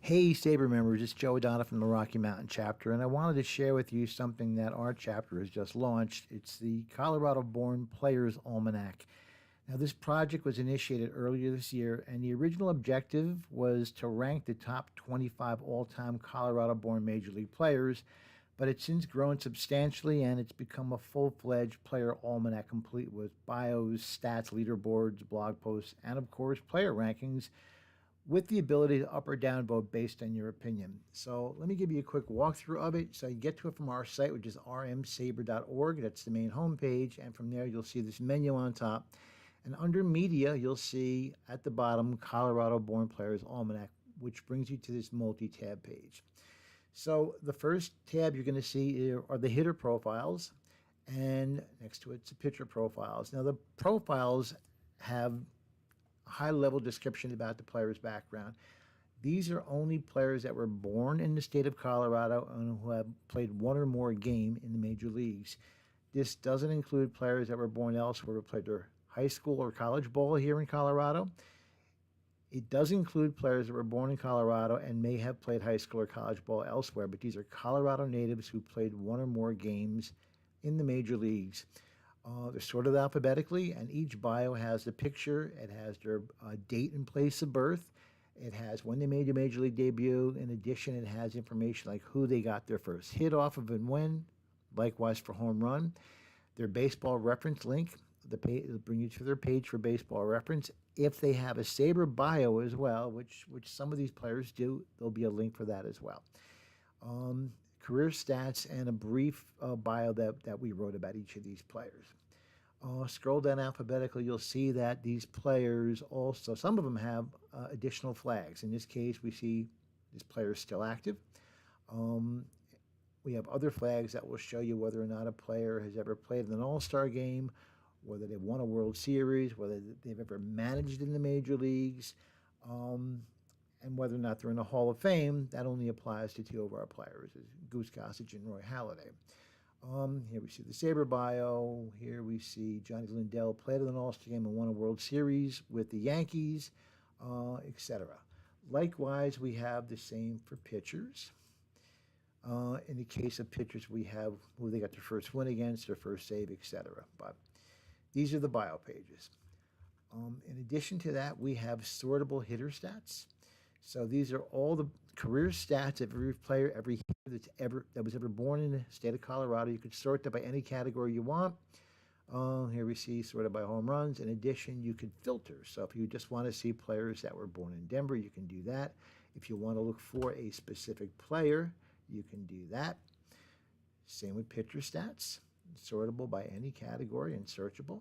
Hey, Sabre members, it's Joe O'Donnell from the Rocky Mountain chapter, and I wanted to share with you something that our chapter has just launched. It's the Colorado Born Players Almanac. Now, this project was initiated earlier this year, and the original objective was to rank the top 25 all time Colorado born Major League players, but it's since grown substantially and it's become a full fledged player almanac complete with bios, stats, leaderboards, blog posts, and of course, player rankings with the ability to up or down vote based on your opinion. So let me give you a quick walkthrough of it. So you get to it from our site, which is rmsaber.org. That's the main homepage. And from there, you'll see this menu on top. And under media, you'll see at the bottom Colorado Born Players Almanac, which brings you to this multi-tab page. So the first tab you're going to see are the hitter profiles, and next to it's the pitcher profiles. Now the profiles have high-level description about the player's background. These are only players that were born in the state of Colorado and who have played one or more game in the major leagues. This doesn't include players that were born elsewhere who played their high school or college ball here in Colorado. It does include players that were born in Colorado and may have played high school or college ball elsewhere, but these are Colorado natives who played one or more games in the major leagues. They're sorted alphabetically, and each bio has the picture. It has their date and place of birth. It has when they made their major league debut. In addition, it has information like who they got their first hit off of and when. Likewise for home run. Their baseball reference link. It'll bring you to their page for baseball reference. If they have a Sabre bio as well, which some of these players do, there'll be a link for that as well. Career stats, and a brief bio that we wrote about each of these players. Scroll down alphabetically, you'll see that these players also, some of them have additional flags. In this case, we see this player is still active. We have other flags that will show you whether or not a player has ever played in an all-star game, whether they've won a World Series, whether they've ever managed in the major leagues, and whether or not they're in the Hall of Fame. That only applies to two of our players, Goose Gossage and Roy Halladay. Here we see the Sabre bio. Here we see Johnny Lindell played in an All-Star game and won a World Series with the Yankees, etc. Likewise, we have the same for pitchers. In the case of pitchers, we have who they got their first win against, their first save, etc. But these are the bio pages. In addition to that, we have sortable hitter stats. So these are all the career stats of every player, every hitter that was ever born in the state of Colorado. You could sort that by any category you want. Here we see sorted by home runs. In addition, you could filter. So if you just want to see players that were born in Denver, you can do that. If you want to look for a specific player, you can do that. Same with pitcher stats, sortable by any category and searchable.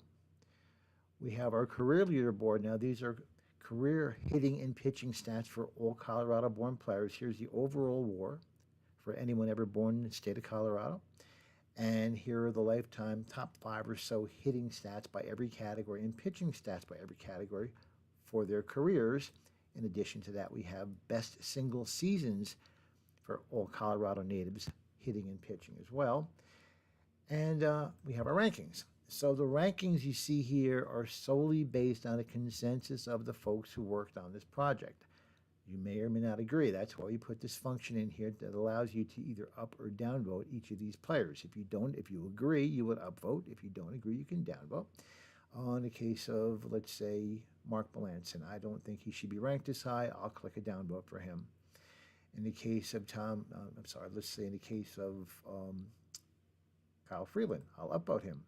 We have our career leaderboard. Now these are career hitting and pitching stats for all Colorado-born players. Here's the overall WAR for anyone ever born in the state of Colorado. And here are the lifetime top 5 or so hitting stats by every category and pitching stats by every category for their careers. In addition to that, we have best single seasons for all Colorado natives hitting and pitching as well. And we have our rankings. So the rankings you see here are solely based on a consensus of the folks who worked on this project. You may or may not agree. That's why we put this function in here that allows you to either up or downvote each of these players. If you agree, you would upvote. If you don't agree, you can downvote. In the case of, let's say, Mark Melanson, I don't think he should be ranked this high. I'll click a downvote for him. In the case of let's say in the case of Kyle Freeland, I'll upvote him.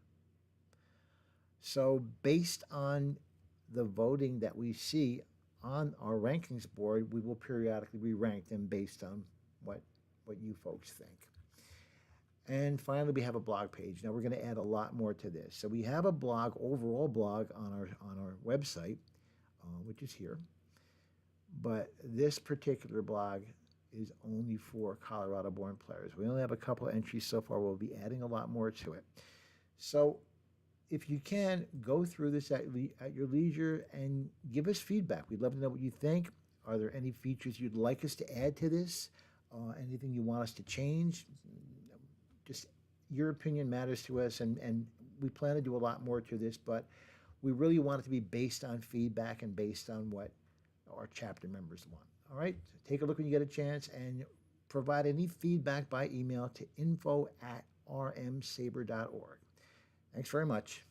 So based on the voting that we see on our rankings board, we will periodically re-rank them based on what you folks think. And finally, we have a blog page. Now we're going to add a lot more to this. So we have a blog, overall blog on our website, which is here. But this particular blog is only for Colorado-born players. We only have a couple of entries so far. We'll be adding a lot more to it. So if you can, go through this at your leisure and give us feedback. We'd love to know what you think. Are there any features you'd like us to add to this? Anything you want us to change? Just your opinion matters to us, and we plan to do a lot more to this, but we really want it to be based on feedback and based on what our chapter members want. All right, take a look when you get a chance and provide any feedback by email to info@rmsaber.org. Thanks very much.